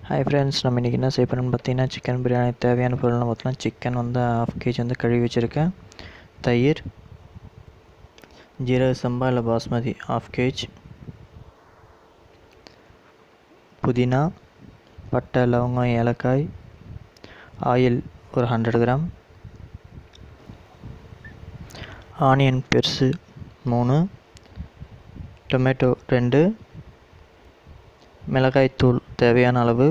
Hi friends, நம்ம இன்றைக்கி என்ன செய்ய போகிறோம்னு பார்த்தீங்கன்னா சிக்கன் பிரியாணி தேவையான பொருள்னு பார்த்தீங்கன்னா சிக்கன் வந்து 1/2 kg வந்து கழுவி வச்சுருக்கேன். தயிர், ஜீரக சம்பா இல்லை பாஸ்மதி 1/2 kg, புதினா, பட்டை, லவங்கம், ஏலக்காய், ஆயில் ஒரு 100 கிராம், ஆனியன் பெருசு 3, டொமேட்டோ 2, மிளகாய் தூள் தேவையான அளவு,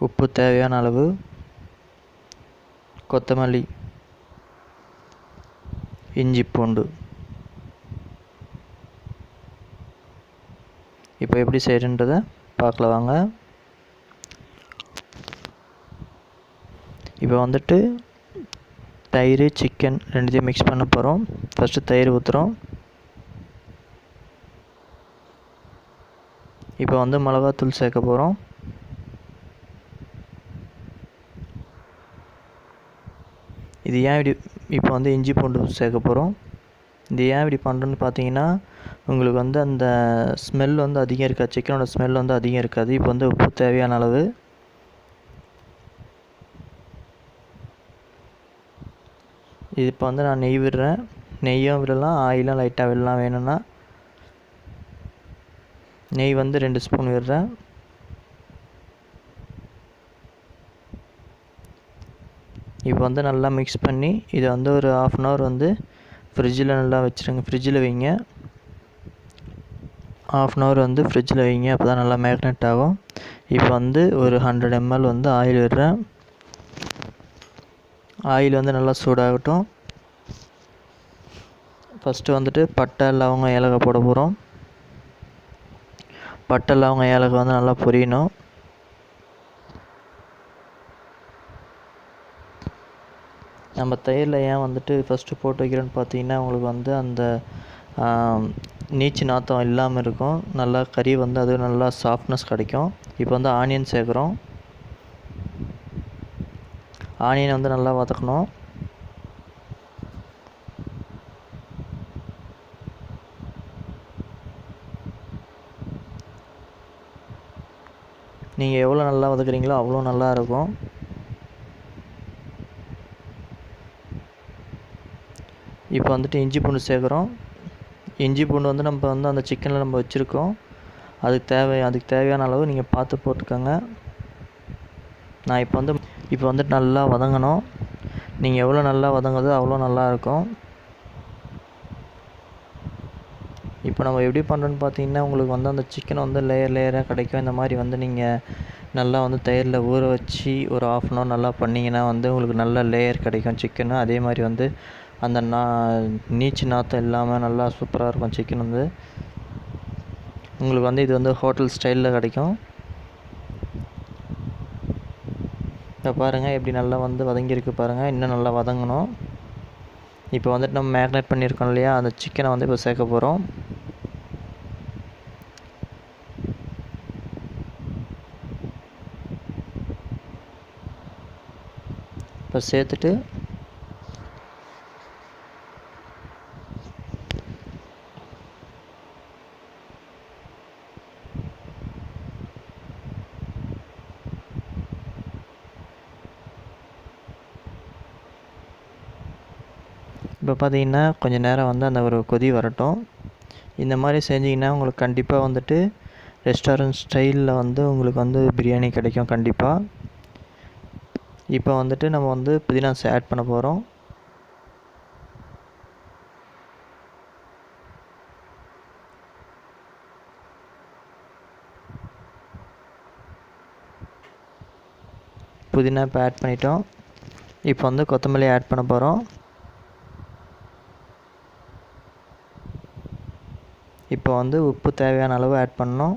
உப்பு தேவையான அளவு, கொத்தமல்லி, இஞ்சி பூண்டு. இப்போ எப்படி செய்யறன்றதை பார்க்கலாம் வாங்க. இப்போ வந்துட்டு தயிர், சிக்கன் ரெண்டுத்தையும் மிக்ஸ் பண்ண போகிறோம். ஃபஸ்ட்டு தயிர் ஊற்றுறோம். இப்போ வந்து மிளகாத்தூள் சேர்க்க போகிறோம். இது ஏன் இப்படி இப்போ வந்து இஞ்சி பூண்டு சேர்க்க போகிறோம். இது ஏன் இப்படி பண்ணுறோன்னு பார்த்தீங்கன்னா உங்களுக்கு வந்து அந்த ஸ்மெல் வந்து அதிகம் இருக்காது, சிக்கனோட ஸ்மெல் வந்து அதிகம் இருக்காது. இப்போ வந்து உப்பு தேவையான அளவு, இது இப்போ வந்து நான் நெய் விடுறேன். நெய்யும் விடலாம், ஆயிலும் லைட்டாக விடலாம். வேணும்னா நெய் வந்து 2 ஸ்பூன் விடுறேன். இப்போ வந்து நல்லா மிக்ஸ் பண்ணி இதை வந்து ஒரு 1/2 அன் ஹவர் வந்து ஃப்ரிட்ஜில் நல்லா வச்சுருங்க. ஃப்ரிட்ஜில் வைங்க. 1/2 அன் ஹவர் வந்து ஃப்ரிட்ஜில் வைங்க, அப்போ தான் நல்லா மேக்னெட் ஆகும். இப்போ வந்து ஒரு 100 ml வந்து ஆயில் விடுறேன். ஆயில் வந்து நல்லா சூடாகட்டும். ஃபஸ்ட்டு வந்துட்டு பட்டை, லவங்கம், ஏலக்காய் போட போகிறோம். பட்டை, லவங்கம், ஏலக்காய் வந்து நல்லா பொரியணும். நம்ம தயிரில் ஏன் வந்துட்டு ஃபஸ்ட்டு போட்டு வைக்கிறோன்னு பார்த்தீங்கன்னா உங்களுக்கு வந்து அந்த நீச்சு நாற்றம் இல்லாமல் இருக்கும். நல்லா கறி வந்து அது நல்லா சாஃப்ட்னஸ் கிடைக்கும். இப்போ வந்து ஆனியன் சேர்க்குறோம். ஆனியனை வந்து நல்லா வதக்கணும். நீங்கள் எவ்வளோ நல்லா வதக்குறீங்களோ அவ்வளோ நல்லா இருக்கும். இப்போ வந்துட்டு இஞ்சி பூண்டு சேர்க்குறோம். இஞ்சி பூண்டு வந்து நம்ம வந்து அந்த சிக்கனில் நம்ம வச்சுருக்கோம். அதுக்கு தேவையான அளவு நீங்கள் பார்த்து போட்டுக்கோங்க. நான் இப்போ வந்துட்டு நல்லா வதங்கணும். நீங்கள் எவ்வளோ நல்லா வதங்குதோ அவ்வளோ நல்லாயிருக்கும். இப்போ நம்ம எப்படி பண்ணுறோன்னு பார்த்தீங்கன்னா உங்களுக்கு வந்து அந்த சிக்கன் வந்து லேயராக கிடைக்கும். இந்த மாதிரி வந்து நீங்கள் நல்லா வந்து தயிரில் ஊற வச்சு ஒரு 1/2 அன் ஹவர் நல்லா பண்ணிங்கன்னா வந்து உங்களுக்கு நல்ல லேயர் கிடைக்கும் சிக்கனு. அதே மாதிரி வந்து அந்த நீச்சு நாற்றம் இல்லாமல் நல்லா சூப்பராக இருக்கும் சிக்கன் வந்து. உங்களுக்கு வந்து இது வந்து ஹோட்டல் ஸ்டைலில் கிடைக்கும். இப்போ பாருங்கள் எப்படி நல்லா வந்து வதங்கியிருக்கு பாருங்கள். இன்னும் நல்லா வதங்கணும். இப்போ வந்துட்டு நம்ம மேக்னேட் பண்ணியிருக்கோம் இல்லையா, அந்த சிக்கனை வந்து இப்போ சேர்க்க போகிறோம். இப்போ சேர்த்துட்டு இப்போ பார்த்தீங்கன்னா கொஞ்சம் நேரம் வந்து அந்த ஒரு கொதி வரட்டும். இந்த மாதிரி செஞ்சிங்கன்னா உங்களுக்கு கண்டிப்பாக வந்துட்டு ரெஸ்டாரண்ட் ஸ்டைலில் வந்து உங்களுக்கு வந்து பிரியாணி கிடைக்கும் கண்டிப்பாக. இப்போ வந்துட்டு நம்ம வந்து புதினா ஆட் பண்ண போகிறோம். புதினா இப்போ ஆட் பண்ணிட்டோம். இப்போ வந்து கொத்தமல்லி ஆட் பண்ண போகிறோம். இப்போ வந்து உப்பு தேவையான அளவு ஆட் பண்ணணும்.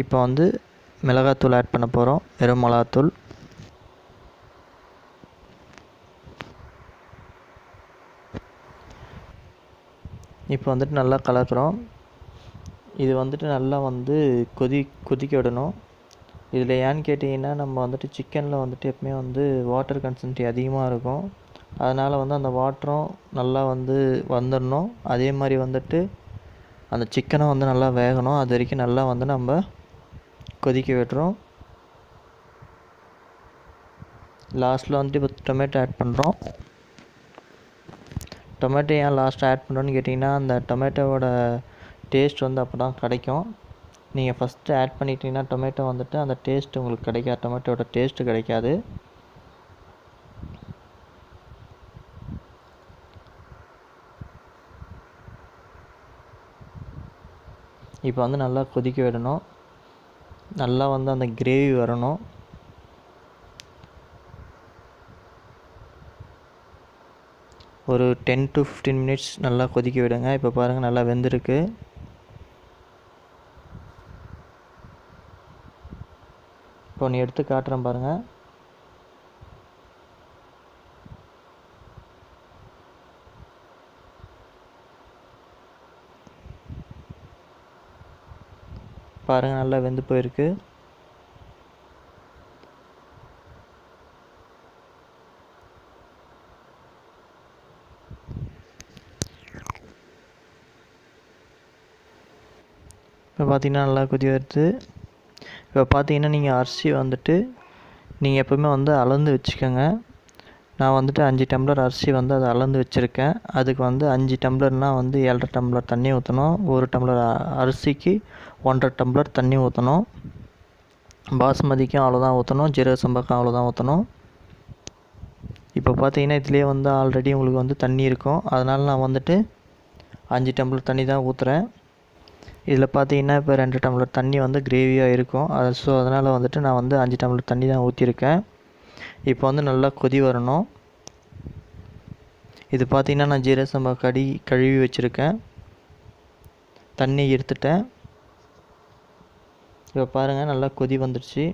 இப்போ வந்து மிளகாத்தூள் ஆட் பண்ண போகிறோம். வெறும் மிளகாத்தூள். இப்போ வந்துட்டு நல்லா கலக்கிறோம். இது வந்துட்டு நல்லா வந்து கொதிக்க விடணும். இதில் ஏன்னு கேட்டிங்கன்னா நம்ம வந்துட்டு சிக்கனில் வந்துட்டு எப்பவுமே வந்து வாட்டர் கன்சன்ட்ரி அதிகமாக இருக்கும். அதனால் வந்து அந்த வாட்டரும் நல்லா வந்து வந்துடணும். அதே மாதிரி வந்துட்டு அந்த சிக்கனும் வந்து நல்லா வேகணும். அது வரைக்கும் நல்லா வந்து நம்ம கொதிக்க விட்டுறோம். லாஸ்ட்டில் வந்துட்டு இப்போ டொமேட்டோ ஆட் பண்ணுறோம். டொமேட்டோ ஏன் லாஸ்ட்டாக ஆட் பண்ணுறோன்னு கேட்டிங்கன்னா அந்த டொமேட்டோவோட டேஸ்ட் வந்து அப்போ தான் கிடைக்கும். நீங்கள் ஃபஸ்ட்டு ஆட் பண்ணிட்டீங்கன்னா டொமேட்டோ வந்துட்டு அந்த டேஸ்ட் உங்களுக்கு கிடைக்காது, டொமேட்டோட டேஸ்ட்டு கிடைக்காது. இப்போ வந்து நல்லா கொதிக்க விடணும். நல்லா வந்து அந்த கிரேவி வரணும். ஒரு 10 to 15 மினிட்ஸ் நல்லா கொதிக்க விடுங்க. இப்போ பாருங்கள் நல்லா வெந்திருக்கு. இப்போ ஒன்று எடுத்து காட்டுறேன் பாருங்கள். பாருங்கள் நல்லா வெந்து போயிருக்கு. இப்போ பார்த்தீங்கன்னா நல்லா கொதி வருது. இப்போ பார்த்தீங்கன்னா நீங்கள் அரிசி வந்துட்டு நீங்கள் எப்போவுமே வந்து அளந்து வச்சுக்கோங்க. நான் வந்துட்டு 5 டம்ளர் அரிசி வந்து அதை அளந்து வச்சுருக்கேன். அதுக்கு வந்து 5 டம்ளர்னால் வந்து 7.5 டம்ளர் தண்ணி ஊற்றணும். 1 டம்ளர் அரிசிக்கு 1.5 டம்ளர் தண்ணி ஊற்றணும். பாஸ்மதிக்கும் அவ்வளோதான் ஊற்றணும், ஜீரக சம்பாக்கும் அவ்வளோதான் ஊற்றணும். இப்போ பார்த்தீங்கன்னா இதுலேயே வந்து ஆல்ரெடி உங்களுக்கு வந்து தண்ணி இருக்கும். அதனால் நான் வந்துட்டு 5 டம்ளர் தண்ணி தான் ஊற்றுறேன். இதில் பார்த்தீங்கன்னா இப்போ 2 டம்ளர் தண்ணி வந்து கிரேவியாக இருக்கும். ஸோ அதனால் வந்துட்டு நான் வந்து 5 டம்ளர் தண்ணி தான் ஊற்றிருக்கேன். இப்போ வந்து நல்லா கொதி வரணும். இது பார்த்தீங்கன்னா நான் ஜீரக சம்பா கழுவி வச்சுருக்கேன், தண்ணி எடுத்துட்டேன். இப்போ பாருங்கள் நல்லா கொதி வந்துடுச்சு.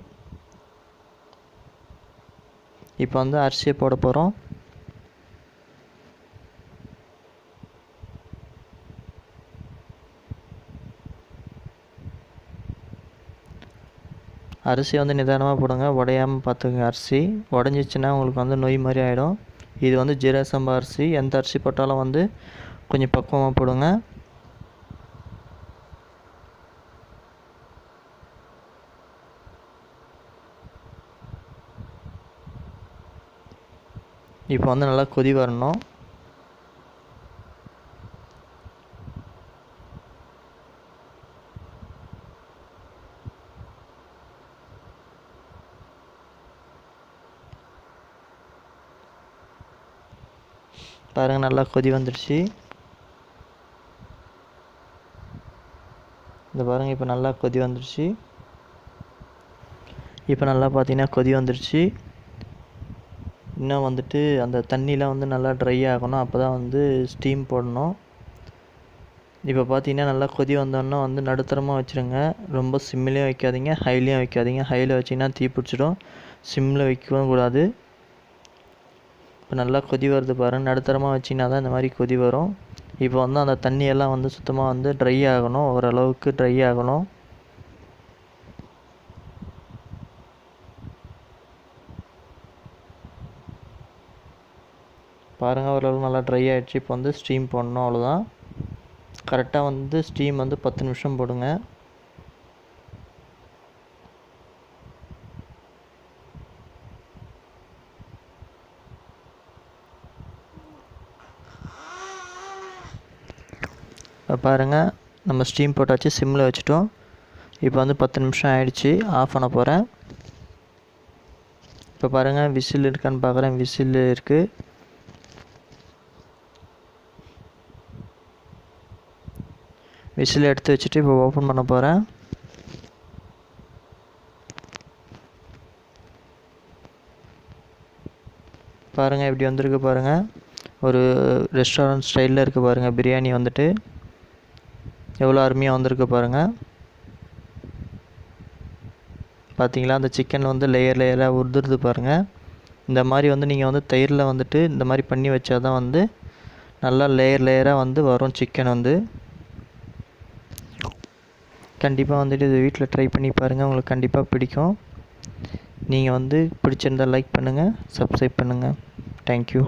இப்போ வந்து அரிசியை போட போகிறோம். அரிசி வந்து நிதானமாக போடுங்க, உடையாமல் பார்த்துக்குங்க. அரிசி உடஞ்சிச்சின்னா உங்களுக்கு வந்து நொய் மாதிரி ஆகிடும். இது வந்து ஜீரக சம்பா அரிசி. எந்த அரிசி போட்டாலும் வந்து கொஞ்சம் பக்குவமாக போடுங்க. இப்போ வந்து நல்லா கொதி வரணும். பாருங்கள் நல்லா கொதி வந்துடுச்சு. இந்த பாருங்கள் இப்போ நல்லா கொதி வந்துடுச்சு. இப்போ நல்லா பார்த்தீங்கன்னா கொதி வந்துடுச்சு. இன்னும் வந்துட்டு அந்த தண்ணிலாம் வந்து நல்லா ட்ரை ஆகணும். அப்போ தான் வந்து ஸ்டீம் போடணும். இப்போ பார்த்தீங்கன்னா நல்லா கொதி வந்தோன்னா வந்து நடுத்தரமாக வச்சுருங்க. ரொம்ப சிம்மிலையும் வைக்காதீங்க, ஹைலையும் வைக்காதீங்க. ஹையில் வச்சிங்கன்னா தீ பிடிச்சிடும். சிம்மில் வைக்கவும் கூடாது. இப்போ நல்லா கொதி வருது பாருங்கள். நடுத்தரமாக வச்சிங்கன்னா தான் இந்த மாதிரி கொதி வரும். இப்போ வந்து அந்த தண்ணியெல்லாம் வந்து சுத்தமாக வந்து ட்ரை ஆகணும், ஓரளவுக்கு ட்ரை ஆகணும். பாருங்கள் ஓரளவுக்கு நல்லா ட்ரை ஆகிடுச்சு. இப்போ வந்து ஸ்டீம் போடணும், அவ்வளோதான். கரெக்டாக வந்து ஸ்டீம் வந்து 10 நிமிஷம் போடுங்க. இப்போ பாருங்கள் நம்ம ஸ்டீம் போட்டாச்சு, சிம்மில் வச்சுட்டோம். இப்போ வந்து 10 நிமிஷம் ஆகிடுச்சி, ஆஃப் பண்ண போகிறேன். இப்போ பாருங்கள் விசில் இருக்கான்னு பார்க்குறேன். விசில் இருக்குது. விசில் எடுத்து வச்சுட்டு இப்போ ஓப்பன் பண்ண போகிறேன். பாருங்கள் இப்படி வந்திருக்கு பாருங்கள். ஒரு ரெஸ்டாரண்ட் ஸ்டைலில் இருக்குது பாருங்கள். பிரியாணி வந்துட்டு எவ்வளோ அருமையாக வந்திருக்கு பாருங்கள். பார்த்தீங்களா அந்த சிக்கன் வந்து லேயர் லேயராக உதிருது பாருங்கள். இந்த மாதிரி வந்து நீங்கள் வந்து தயிரில் வந்துட்டு இந்த மாதிரி பண்ணி வச்சா தான் வந்து நல்லா லேயர் லேயராக வந்து வரும் சிக்கன் வந்து. கண்டிப்பாக வந்துட்டு இது வீட்டில் ட்ரை பண்ணி பாருங்கள், உங்களுக்கு கண்டிப்பாக பிடிக்கும். நீங்கள் வந்து பிடிச்சிருந்தால் லைக் பண்ணுங்கள், சப்ஸ்கிரைப் பண்ணுங்கள். தேங்க்யூ.